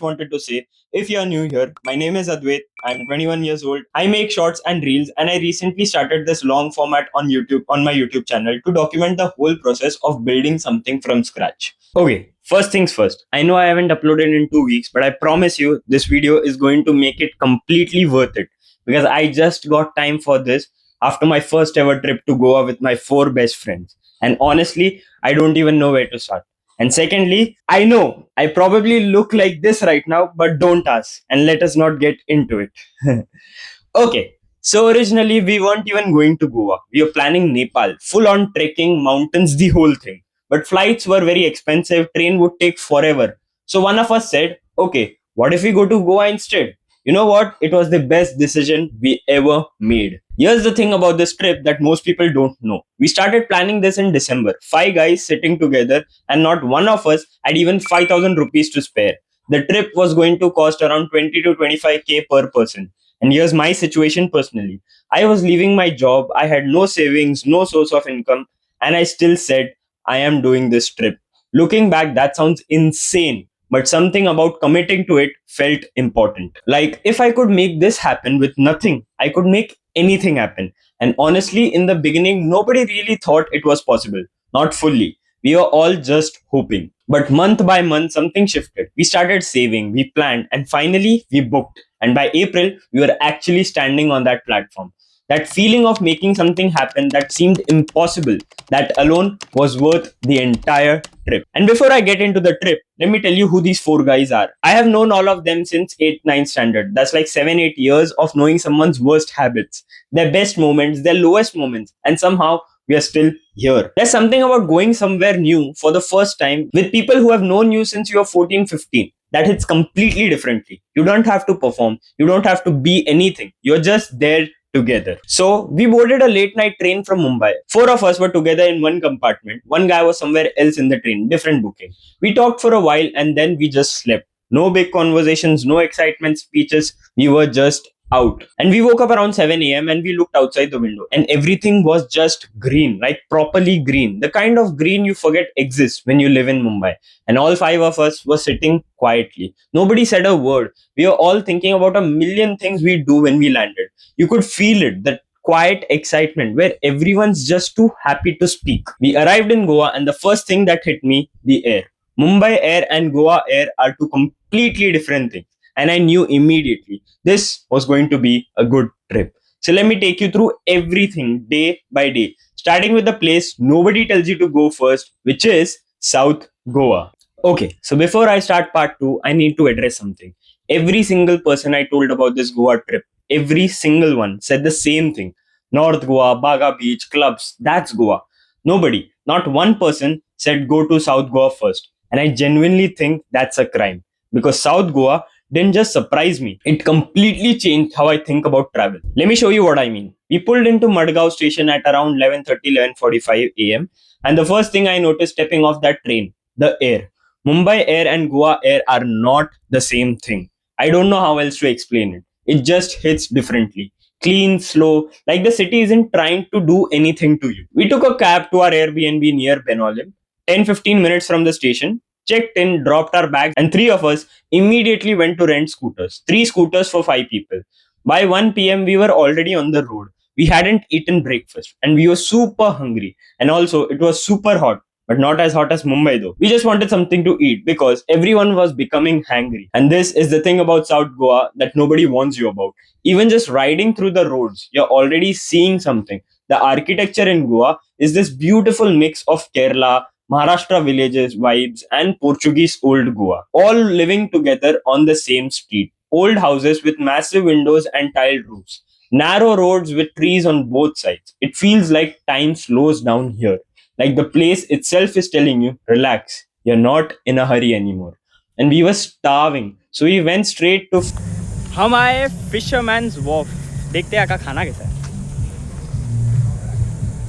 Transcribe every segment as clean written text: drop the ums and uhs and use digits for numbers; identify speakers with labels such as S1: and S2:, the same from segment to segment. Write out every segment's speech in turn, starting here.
S1: wanted to say, if you're new here, my name is Advait. I'm 21 years old. I make shorts and reels, and I recently started this long format on YouTube on my YouTube channel to document the whole process of building something from scratch. Okay, first things first. I know I haven't uploaded in 2 weeks, but I promise you this video is going to make it completely worth it because I just got time for this after my first ever trip to Goa with my four best friends. And honestly, I don't even know where to start. And secondly, I know I probably look like this right now, but don't ask and let us not get into it. Okay, so originally we weren't even going to Goa. We were planning Nepal, full on trekking, mountains, the whole thing. But flights were very expensive, train would take forever. So one of us said, okay, what if we go to Goa instead? You know what? It was the best decision we ever made. Here's the thing about this trip that most people don't know. We started planning this in December, five guys sitting together, and not one of us had even 5,000 rupees to spare. The trip was going to cost around 20 to 25k per person. And here's my situation personally. I was leaving my job, I had no savings, no source of income, and I still said, I am doing this trip. Looking back, that sounds insane, but something about committing to it felt important. Like, if I could make this happen with nothing, I could make anything happen. And honestly, in the beginning, nobody really thought it was possible. Not fully. We were all just hoping. But month by month, something shifted. We started saving, we planned, and finally, we booked. And by April, we were actually standing on that platform. That feeling of making something happen that seemed impossible, that alone was worth the entire trip. And before I get into the trip, let me tell you who these four guys are. I have known all of them since 8th, 9th standard. That's like 7, 8 years of knowing someone's worst habits, their best moments, their lowest moments, and somehow we are still here. There's something about going somewhere new for the first time with people who have known you since you were 14, 15 that hits completely differently. You don't have to perform, you don't have to be anything. You're just there together. So we boarded a late night train from Mumbai. Four of us were together in one compartment. One guy was somewhere else in the train, different booking. We talked for a while and then we just slept. No big conversations, no excitement speeches. We were just out. And we woke up around 7 a.m. and we looked outside the window and everything was just green, like properly green. The kind of green you forget exists when you live in Mumbai. And all five of us were sitting quietly. Nobody said a word. We were all thinking about a million things we do when we landed. You could feel it, that quiet excitement where everyone's just too happy to speak. We arrived in Goa, and the first thing that hit me, the air. Mumbai air and Goa air are two completely different things. And I knew immediately this was going to be a good trip. So let me take you through everything day by day, starting with the place nobody tells you to go first, which is South Goa. Okay, so before I start part 2, I need to address something. Every single person I told about this Goa trip, every single one said the same thing. North Goa, Baga Beach, clubs, that's Goa. Nobody, not one person said go to South Goa first. And I genuinely think that's a crime because South Goa didn't just surprise me, it completely changed how I think about travel. Let me show you what I mean. We pulled into Madgaon station at around 11:30, 11:45 am, and the first thing I noticed stepping off that train, the air. Mumbai air and Goa air are not the same thing. I don't know how else to explain it. It just hits differently. Clean, slow, like the city isn't trying to do anything to you. We took a cab to our Airbnb near Benolim, 10-15 minutes from the station, checked in, dropped our bags, and three of us immediately went to rent scooters. Three scooters for five people. By 1 p.m., we were already on the road. We hadn't eaten breakfast and we were super hungry. And also, it was super hot, but not as hot as Mumbai though. We just wanted something to eat because everyone was becoming hangry. And this is the thing about South Goa that nobody warns you about. Even just riding through the roads, you're already seeing something. The architecture in Goa is this beautiful mix of Kerala, Maharashtra villages vibes, and Portuguese old Goa, all living together on the same street. Old houses with massive windows and tiled roofs. Narrow roads with trees on both sides. It feels like time slows down here. Like the place itself is telling you, relax, you're not in a hurry anymore. And we were starving. So we went straight to हम आए fisherman's वॉफ देखते हैं का खाना कैसा है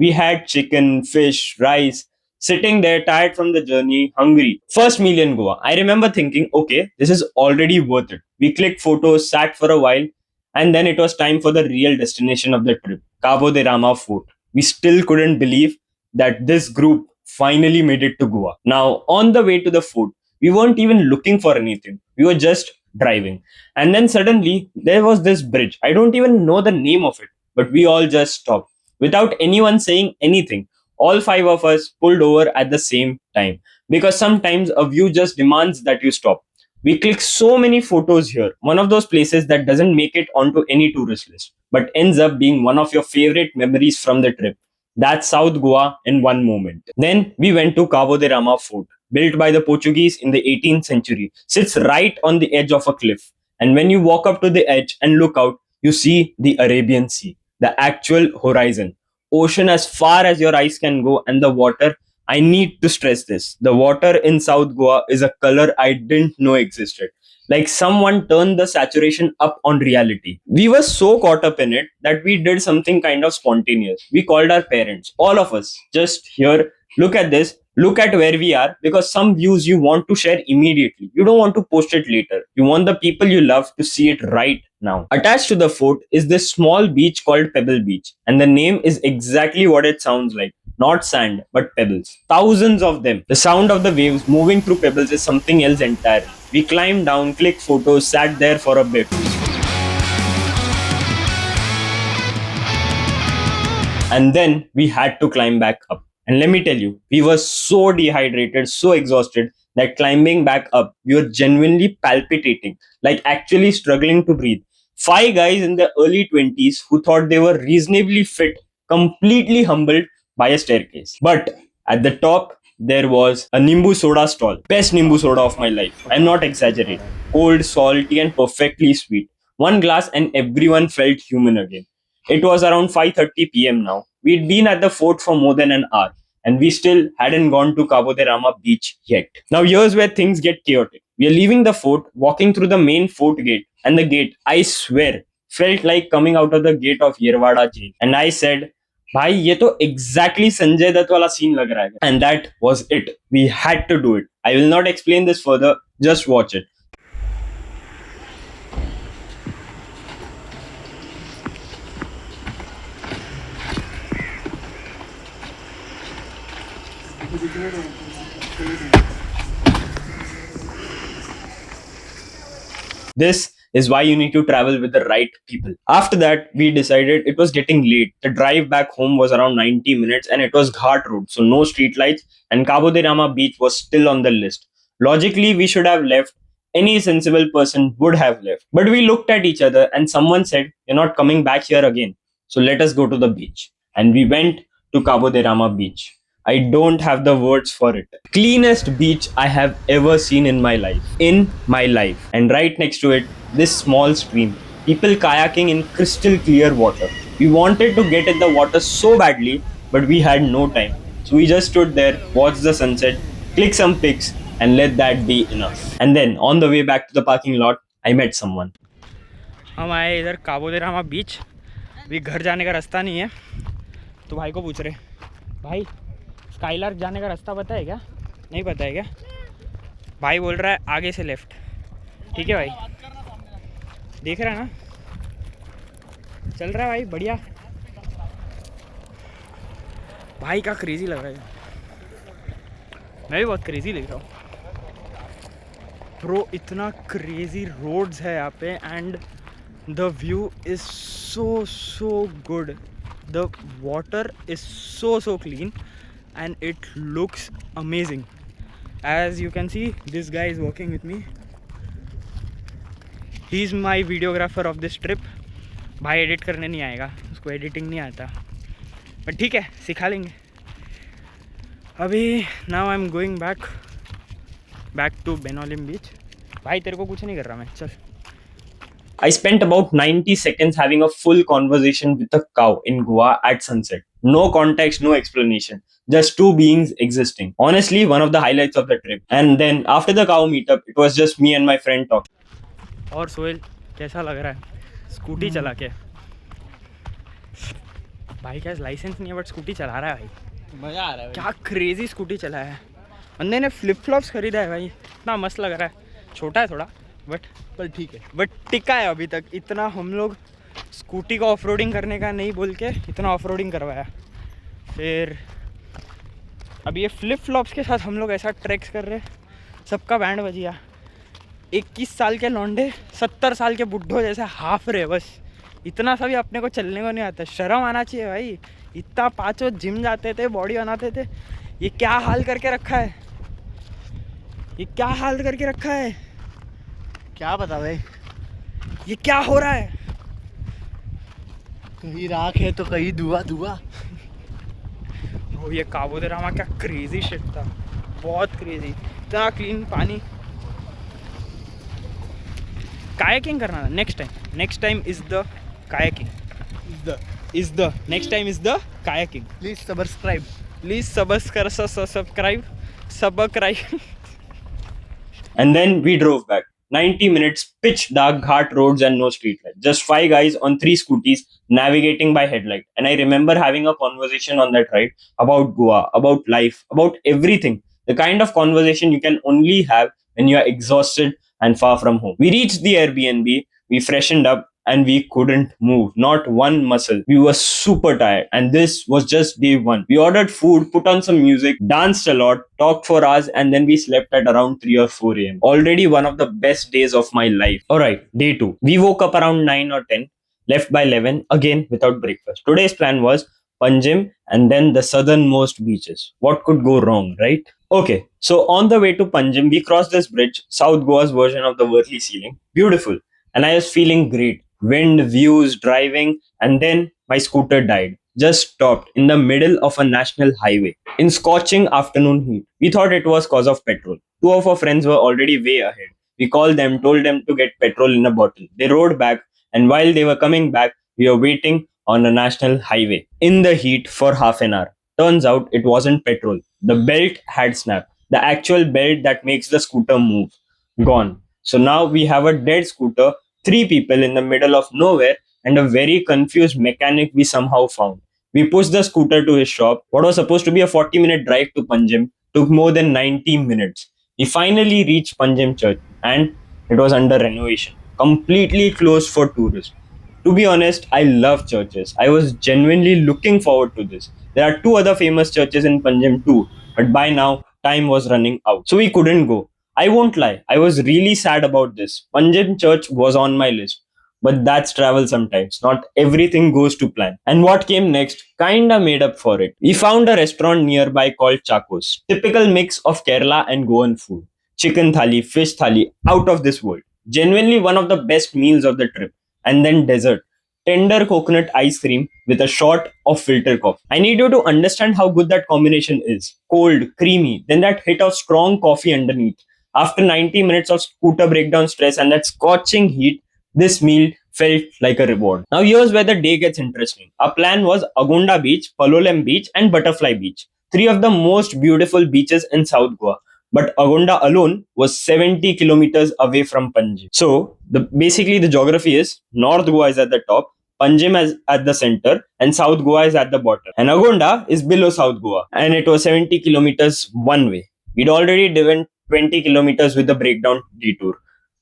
S1: We had chicken, fish, rice, sitting there tired from the journey, hungry. First meal in Goa. I remember thinking, okay, this is already worth it. We clicked photos, sat for a while, and then it was time for the real destination of the trip, Cabo de Rama Fort. We still couldn't believe that this group finally made it to Goa. Now, on the way to the fort, we weren't even looking for anything. We were just driving. And then suddenly there was this bridge. I don't even know the name of it, but we all just stopped without anyone saying anything. All five of us pulled over at the same time because sometimes a view just demands that you stop. We click so many photos here, one of those places that doesn't make it onto any tourist list, but ends up being one of your favorite memories from the trip. That's South Goa in one moment. Then we went to Cabo de Rama Fort, built by the Portuguese in the 18th century, sits right on the edge of a cliff. And when you walk up to the edge and look out, you see the Arabian Sea, the actual horizon. Ocean as far as your eyes can go, and the water. I need to stress this. The water in South Goa is a color I didn't know existed. Like someone turned the saturation up on reality. We were so caught up in it that we did something kind of spontaneous. We called our parents, all of us, just here, look at this, look at where we are, because some views you want to share immediately. You don't want to post it later. You want the people you love to see it right now. Attached to the fort is this small beach called Pebble Beach, and the name is exactly what it sounds like. Not sand, but pebbles. Thousands of them. The sound of the waves moving through pebbles is something else entirely. We climbed down, clicked photos, sat there for a bit. And then we had to climb back up. And let me tell you, we were so dehydrated, so exhausted that climbing back up, we were genuinely palpitating, like actually struggling to breathe. Five guys in their early 20s who thought they were reasonably fit, completely humbled by a staircase. But at the top, there was a Nimbu soda stall. Best Nimbu soda of my life. I'm not exaggerating. Cold, salty, and perfectly sweet. One glass and everyone felt human again. It was around 5:30 p.m. now. We'd been at the fort for more than an hour, and we still hadn't gone to Cabo de Rama beach yet. Now here's where things get chaotic. We are leaving the fort, walking through the main fort gate, and the gate, I swear, felt like coming out of the gate of Yerwada jail. And I said, भाई ये तो exactly Sanjay Dutt वाला scene लग रहा है. And that was it. We had to do it. I will not explain this further. Just watch it. This is why you need to travel with the right people. After that, we decided it was getting late. The drive back home was around 90 minutes and it was Ghat Road, so no street lights, and Cabo de Rama beach was still on the list. Logically, we should have left. Any sensible person would have left. But we looked at each other and someone said, "You're not coming back here again. So let us go to the beach." And we went to Cabo de Rama beach. I don't have the words for it. Cleanest beach I have ever seen in my life. In my life. And right next to it, this small stream. People kayaking in crystal clear water. We wanted to get in the water so badly, but we had no time. So we just stood there, watched the sunset, clicked some pics, and let that be enough. And then on the way back to the parking lot, I met someone.
S2: हम आए इधर काबो दे रामा बीच. अभी घर जाने का रास्ता नहीं है, तो भाई को पूछ रहे, भाई स्काईलार्क जाने का रास्ता पता है क्या? नहीं पता है क्या? भाई बोल रहा है आगे से लेफ्ट. ठीक है भाई, देख रहा है ना, चल रहा है भाई, बढ़िया. भाई का क्रेजी लग रहा है. मैं भी बहुत क्रेजी दिख रहा हूँ ब्रो. इतना क्रेजी रोड्स है यहाँ पे, and the view is so good. The water is so clean and it looks amazing. As you can see, this guy is working with me. He is my videographer of this trip. भाई edit करने नहीं आएगा, उसको editing नहीं आता, but ठीक है, सिखा लेंगे. अभी now I am going back to Benaulim beach. भाई तेरे को कुछ नहीं कर रहा मैं, चल.
S1: I spent about 90 seconds having a full conversation with a cow in Goa at sunset. No context, no explanation. Just two beings existing. Honestly, one of the highlights of the trip. And then after the cow meetup, it was just me and my friend talking.
S2: और सोहेल कैसा लग रहा है scooty चला के? भाई का licence नहीं है बट स्कूटी चला रहा है भाई.
S3: मज़ा आ रहा है.
S2: क्या क्रेजी स्कूटी चला है. बंदे ने फ्लिप फ्लॉप्स खरीदा है भाई, इतना मस्त लग रहा है. छोटा है थोड़ा, बट
S3: ठीक है,
S2: बट टिका है अभी तक. इतना हम लोग स्कूटी को ऑफ रोडिंग करने का नहीं बोल के इतना ऑफ रोडिंग करवाया. फिर अब ये फ्लिप फ्लॉप्स के साथ हम लोग ऐसा ट्रैक्स कर रहे, सबका बैंड बज गया. 21 साल के लौंडे 70 साल के बुड्ढों जैसे हाफ रहे बस। इतना सा भी अपने को चलने को नहीं आता, शर्म आना चाहिए भाई। इतना पाँचों जिम जाते थे, बॉडी बनाते थे, ये क्या हाल करके रखा है, ये क्या हाल करके रखा है,
S3: क्या पता भाई,
S2: ये क्या हो रहा है।
S3: कहीं राख है तो कहीं धुआं धुआं।
S2: ओ ये काबू दे रामा क्या क्रेजी शिट था, बहुत क्रेजी, इतना क्लीन पानी। कायाकिंग करना था next time is the kayaking, is the next time is the kayaking.
S3: Please subscribe,
S2: please subscribe
S1: And then we drove back. 90 minutes, pitch dark ghat roads and no street light. Just five guys on three scooties navigating by headlight. And I remember having a conversation on that ride about Goa, about life, about everything. The kind of conversation you can only have when you are exhausted and far from home. We reached the Airbnb, we freshened up, and we couldn't move, not one muscle. We were super tired, and this was just day one. We ordered food, put on some music, danced a lot, talked for hours, and then we slept at around 3 or 4 a.m. Already one of the best days of my life. Alright, day two. We woke up around 9 or 10, left by 11, again without breakfast. Today's plan was Panjim and then the southernmost beaches. What could go wrong, right? Okay, so on the way to Panjim, we crossed this bridge, South Goa's version of the Worli ceiling. Beautiful. And I was feeling great. Wind, views, driving, and then my scooter died. Just stopped in the middle of a national highway in scorching afternoon heat. We thought it was cause of petrol. Two of our friends were already way ahead. We called them, told them to get petrol in a bottle. They rode back, and while they were coming back, we were waiting on a national highway in the heat for half an hour. Turns out it wasn't petrol. The belt had snapped. The actual belt that makes the scooter move. Gone. So now we have a dead scooter, three people in the middle of nowhere, and a very confused mechanic we somehow found. We pushed the scooter to his shop. What was supposed to be a 40-minute drive to Panjim took more than 90 minutes. We finally reached Panjim Church, and it was under renovation, completely closed for tourists. To be honest, I love churches. I was genuinely looking forward to this. There are two other famous churches in Panjim too, but by now time was running out, so we couldn't go. I won't lie, I was really sad about this. Panjim Church was on my list, but that's travel sometimes. Not everything goes to plan. And what came next kinda made up for it. We found a restaurant nearby called Chacos. Typical mix of Kerala and Goan food. Chicken thali, fish thali, out of this world. Genuinely one of the best meals of the trip. And then dessert. Tender coconut ice cream with a shot of filter coffee. I need you to understand how good that combination is. Cold, creamy, then that hit of strong coffee underneath. After 90 minutes of scooter breakdown stress and that scorching heat, this meal felt like a reward. Now here's where the day gets interesting. Our plan was Agonda Beach, Palolem Beach, and Butterfly Beach. Three of the most beautiful beaches in South Goa. But Agonda alone was 70 kilometers away from Panjim. So basically the geography is North Goa is at the top, Panjim is at the center, and South Goa is at the bottom. And Agonda is below South Goa, and it was 70 kilometers one way. We'd already driven 20 kilometers with the breakdown detour.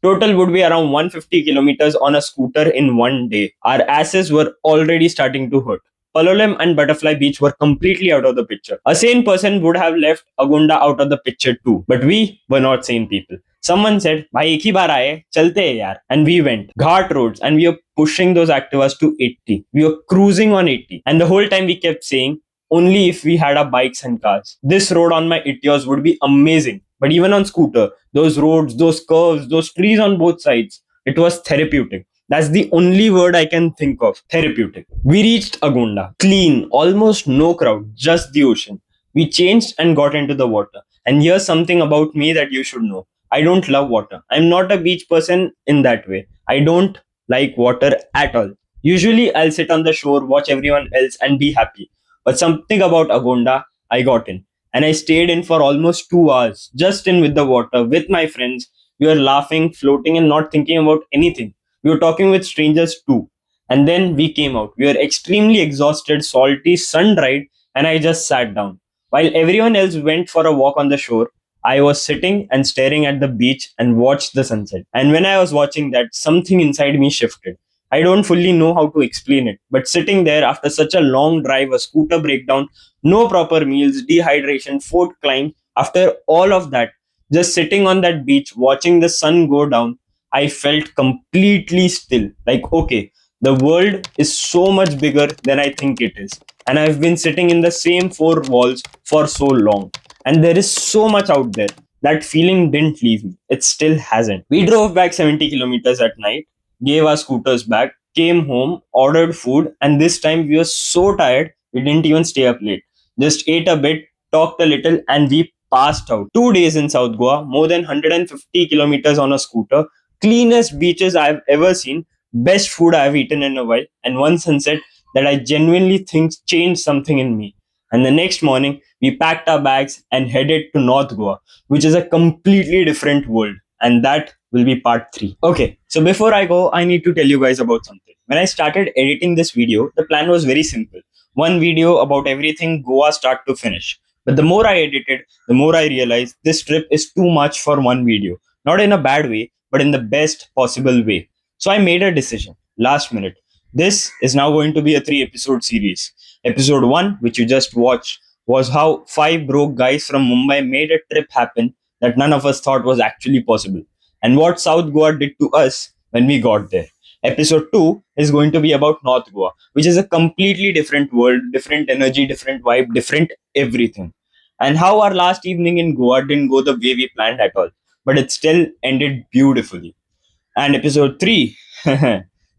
S1: Total would be around 150 kilometers on a scooter in one day. Our asses were already starting to hurt. Palolem and Butterfly Beach were completely out of the picture. A sane person would have left Agunda out of the picture too. But we were not sane people. Someone said, "Bhai, ek hi baar aaye, chalte hai yaar." And we went. Ghat roads, and we were pushing those Activas to 80. We were cruising on 80. And the whole time we kept saying, only if we had our bikes and cars. This road on my Etios would be amazing. But even on scooter, those roads, those curves, those trees on both sides, it was therapeutic. That's the only word I can think of. Therapeutic. We reached Agonda. Clean, almost no crowd, just the ocean. We changed and got into the water. And here's something about me that you should know. I don't love water. I'm not a beach person in that way. I don't like water at all. Usually, I'll sit on the shore, watch everyone else, and be happy. But something about Agonda, I got in. And I stayed in for almost 2 hours, just in with the water, with my friends. We were laughing, floating, and not thinking about anything. We were talking with strangers too. And then we came out. We were extremely exhausted, salty, sun dried, and I just sat down. While everyone else went for a walk on the shore, I was sitting and staring at the beach and watched the sunset. And when I was watching that, something inside me shifted. I don't fully know how to explain it, but sitting there after such a long drive, a scooter breakdown, no proper meals, dehydration, fort climb, after all of that, Just sitting on that beach, watching the sun go down, I felt completely still. Like, okay, the world is so much bigger than I think it is. And I've been sitting in the same four walls for so long. And there is so much out there. That feeling didn't leave me. It still hasn't. We drove back 70 kilometers at night, gave our scooters back, came home, ordered food, and this time we were so tired we didn't even stay up late. Just ate a bit, talked a little, and we passed out. 2 days in South Goa, more than 150 kilometers on a scooter, cleanest beaches I've ever seen, best food I've eaten in a while, and one sunset that I genuinely think changed something in me. And the next morning, we packed our bags and headed to North Goa, which is a completely different world. And that will be part 3. Okay, so before I go, I need to tell you guys about something. When I started editing this video, the plan was very simple. One video about everything Goa start to finish. But the more I edited, the more I realized this trip is too much for one video. Not in a bad way, but in the best possible way. So I made a decision last minute. This is now going to be a 3 episode series. Episode 1, which you just watched, was how 5 broke guys from Mumbai made a trip happen that none of us thought was actually possible, and what South Goa did to us when we got there. Episode 2 is going to be about North Goa, which is a completely different world, different energy, different vibe, different everything. And how our last evening in Goa didn't go the way we planned at all, but it still ended beautifully. And episode 3,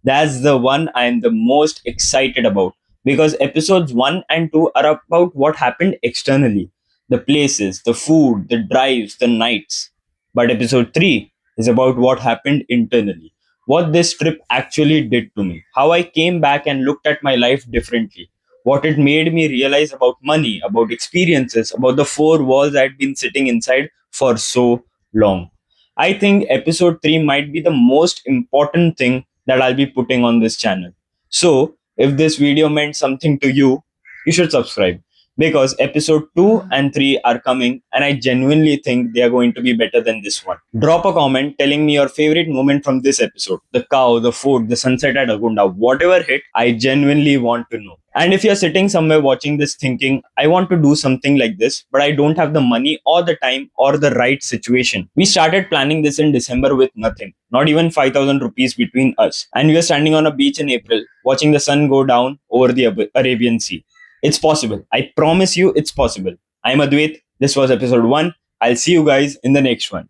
S1: that's the one I am the most excited about, because episodes 1 and 2 are about what happened externally, the places, the food, the drives, the nights. But episode 3 is about what happened internally, what this trip actually did to me, how I came back and looked at my life differently, what it made me realize about money, about experiences, about the four walls I'd been sitting inside for so long. I think episode 3 might be the most important thing that I'll be putting on this channel. So, if this video meant something to you, you should subscribe, because episode 2 and 3 are coming and I genuinely think they are going to be better than this one. Drop a comment telling me your favorite moment from this episode. The cow, the food, the sunset at Agunda, whatever hit, I genuinely want to know. And if you're sitting somewhere watching this thinking, I want to do something like this, but I don't have the money or the time or the right situation. We started planning this in December with nothing, not even 5,000 rupees between us. And we were standing on a beach in April, watching the sun go down over the Arabian Sea. It's possible. I promise you, it's possible. I'm Advait. This was episode 1. I'll see you guys in the next one.